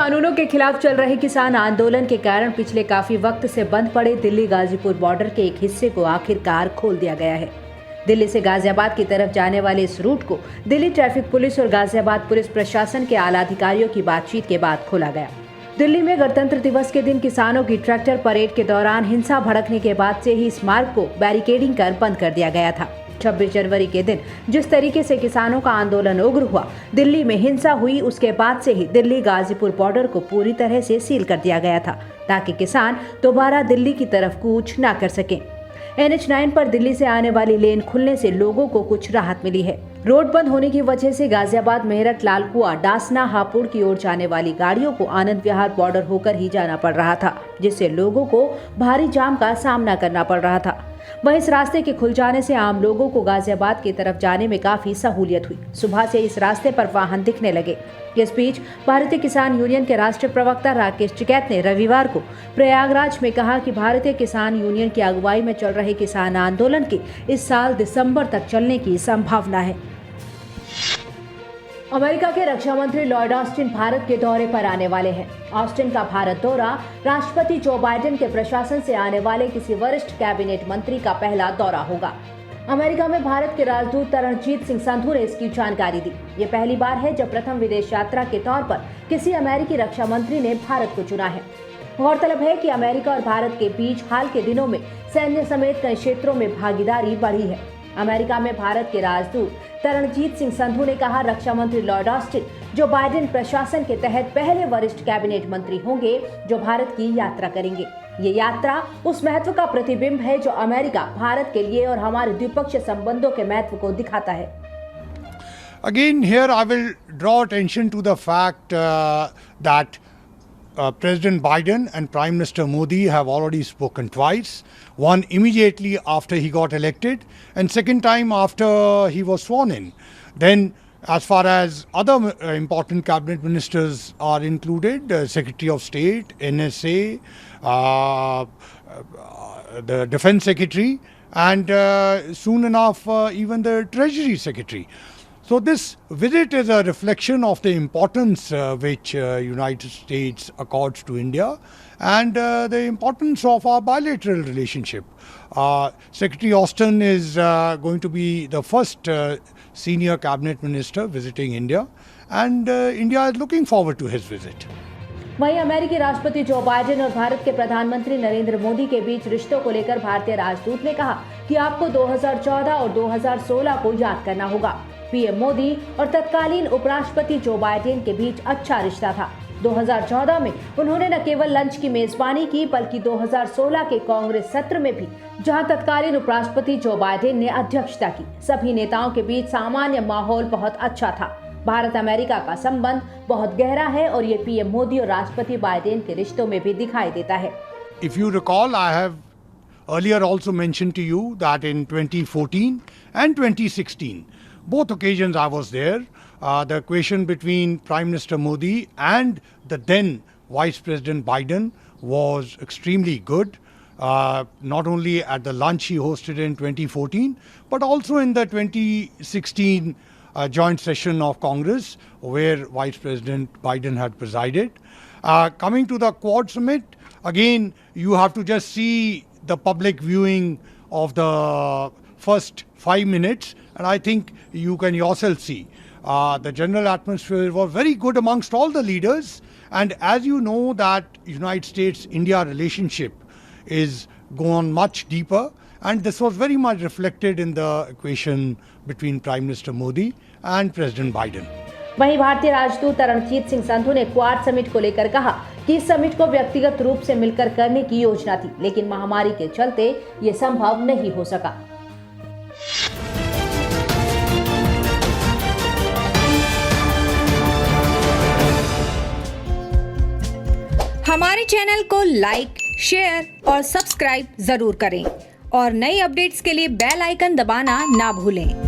कानूनों के खिलाफ चल रहे किसान आंदोलन के कारण पिछले काफी वक्त से बंद पड़े दिल्ली गाजीपुर बॉर्डर के एक हिस्से को आखिरकार खोल दिया गया है। दिल्ली से गाजियाबाद की तरफ जाने वाले इस रूट को दिल्ली ट्रैफिक पुलिस और गाजियाबाद पुलिस प्रशासन के आला अधिकारियों की बातचीत के बाद खोला गया। दिल्ली में गणतंत्र दिवस के दिन किसानों की ट्रैक्टर परेड के दौरान हिंसा भड़कने के बाद से ही इस मार्ग को बैरिकेडिंग कर बंद कर दिया गया था। 26 जनवरी के दिन जिस तरीके से किसानों का आंदोलन उग्र हुआ, दिल्ली में हिंसा हुई, उसके बाद से ही दिल्ली गाजीपुर बॉर्डर को पूरी तरह से सील कर दिया गया था ताकि किसान दोबारा दिल्ली की तरफ कूच न कर सकें। NH9 पर दिल्ली से आने वाली लेन खुलने से लोगों को कुछ राहत मिली है। रोड बंद होने की वजह से गाजियाबाद, मेरठ, लालकुआ, डासना, हापुड़ की ओर जाने वाली गाड़ियों को आनंद विहार बॉर्डर होकर ही जाना पड़ रहा था, जिससे लोगों को भारी जाम का सामना करना पड़ रहा था। वहीं इस रास्ते के खुल जाने से आम लोगों को गाजियाबाद की तरफ जाने में काफी सहूलियत हुई। सुबह से इस रास्ते पर वाहन दिखने लगे। इस बीच भारतीय किसान यूनियन के राष्ट्रीय प्रवक्ता राकेश टिकैत ने रविवार को प्रयागराज में कहा कि भारतीय किसान यूनियन की अगुवाई में चल रहे किसान आंदोलन के इस साल दिसंबर तक चलने की संभावना है। अमेरिका के रक्षा मंत्री लॉयड ऑस्टिन भारत के दौरे पर आने वाले हैं। ऑस्टिन का भारत दौरा राष्ट्रपति जो बाइडेन के प्रशासन से आने वाले किसी वरिष्ठ कैबिनेट मंत्री का पहला दौरा होगा। अमेरिका में भारत के राजदूत तरणजीत सिंह संधू ने इसकी जानकारी दी। ये पहली बार है जब प्रथम विदेश यात्रा के तौर पर किसी अमेरिकी रक्षा मंत्री ने भारत को चुना है। गौरतलब है कि अमेरिका और भारत के बीच हाल के दिनों में सैन्य समेत कई क्षेत्रों में भागीदारी बढ़ी है। अमेरिका में भारत के राजदूत तरणजीत सिंह संधू ने कहा, रक्षा मंत्री लॉयड ऑस्टिन जो बाइडेन प्रशासन के तहत पहले वरिष्ठ कैबिनेट मंत्री होंगे जो भारत की यात्रा करेंगे। ये यात्रा उस महत्व का प्रतिबिंब है जो अमेरिका भारत के लिए और हमारे द्विपक्षीय संबंधों के महत्व को दिखाता है। Again, here I will draw attention to the fact that President Biden and Prime Minister Modi have already spoken twice. One immediately after he got elected, and second time after he was sworn in. Then, as far as other important cabinet ministers are included, Secretary of State, NSA, the Defense Secretary, and soon enough even the Treasury Secretary. So this visit is a reflection of the importance which United States accords to India and the importance of our bilateral relationship. Secretary Austin is going to be the first senior cabinet minister visiting India, and India is looking forward to his visit. वहीं अमेरिकी राष्ट्रपति Joe Biden और भारत के प्रधानमंत्री नरेंद्र मोदी के बीच रिश्तों को लेकर भारतीय राजदूत ने कहा कि आपको 2014 और 2016 को याद करना होगा। पीएम मोदी और तत्कालीन उपराष्ट्रपति जो बाइडेन के बीच अच्छा रिश्ता था। 2014 में उन्होंने न केवल लंच की मेजबानी की बल्कि 2016 के कांग्रेस सत्र में भी, जहां तत्कालीन उपराष्ट्रपति जो बाइडेन ने अध्यक्षता की, सभी नेताओं के बीच सामान्य माहौल बहुत अच्छा था। भारत अमेरिका का संबंध बहुत गहरा है और ये पीएम मोदी और राष्ट्रपति बाइडेन के रिश्तों में भी दिखाई देता है। If you recall, I have earlier also mentioned to you that in 2014 and 2016, both occasions I was there. The equation between Prime Minister Modi and the then Vice President Biden was extremely good. Not only at the lunch he hosted in 2014, but also in the 2016 joint session of Congress where Vice President Biden had presided. Coming to the Quad Summit, again you have to just see the public viewing of the first 5 minutes, and I think you can yourself see the general atmosphere was very good amongst all the leaders. And as you know that United States-India relationship is gone much deeper, and this was very much reflected in the equation between Prime Minister Modi and President Biden. वहीं भारतीय राजदूत तरणजीत सिंह संधू ने quad summit को लेकर कहा कि इस summit को व्यक्तिगत रूप से मिलकर करने की योजना थी, लेकिन महामारी के चलते ये संभव नहीं हो सका। हमारे चैनल को लाइक, शेयर और सब्सक्राइब जरूर करें और नई अपडेट्स के लिए बेल आइकन दबाना ना भूलें।